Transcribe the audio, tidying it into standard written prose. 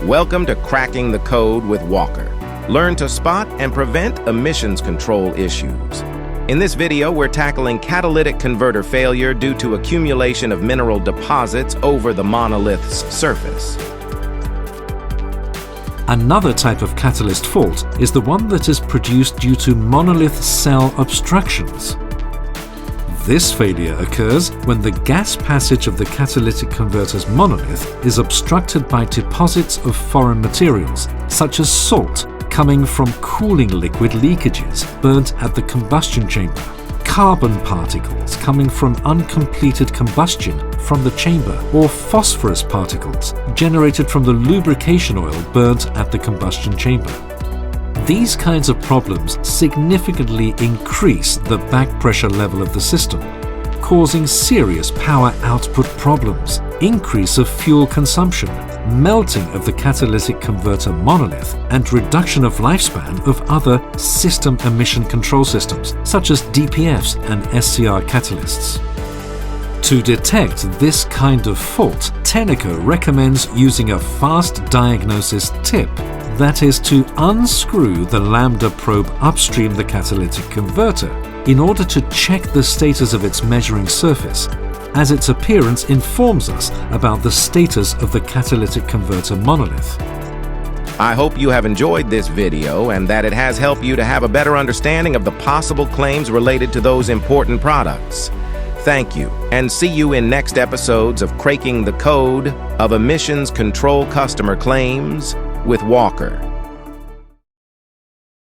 Welcome to Cracking the Code with Walker. Learn to spot and prevent emissions control issues. In this video, we're tackling catalytic converter failure due to accumulation of mineral deposits over the monolith's surface. Another type of catalyst fault is the one that is produced due to monolith cell obstructions. This failure occurs when the gas passage of the catalytic converter's monolith is obstructed by deposits of foreign materials, such as salt coming from cooling liquid leakages burnt at the combustion chamber, carbon particles coming from uncompleted combustion from the chamber, or phosphorus particles generated from the lubrication oil burnt at the combustion chamber. These kinds of problems significantly increase the back pressure level of the system, causing serious power output problems, increase of fuel consumption, melting of the catalytic converter monolith, and reduction of lifespan of other system emission control systems, such as DPFs and SCR catalysts. To detect this kind of fault, Tenneco recommends using a fast diagnosis tip, that is to unscrew the lambda probe upstream the catalytic converter in order to check the status of its measuring surface, as its appearance informs us about the status of the catalytic converter monolith. I hope you have enjoyed this video and that it has helped you to have a better understanding of the possible claims related to those important products. Thank you, and see you in next episodes of Cracking the Code of Emissions Control Customer Claims with Walker.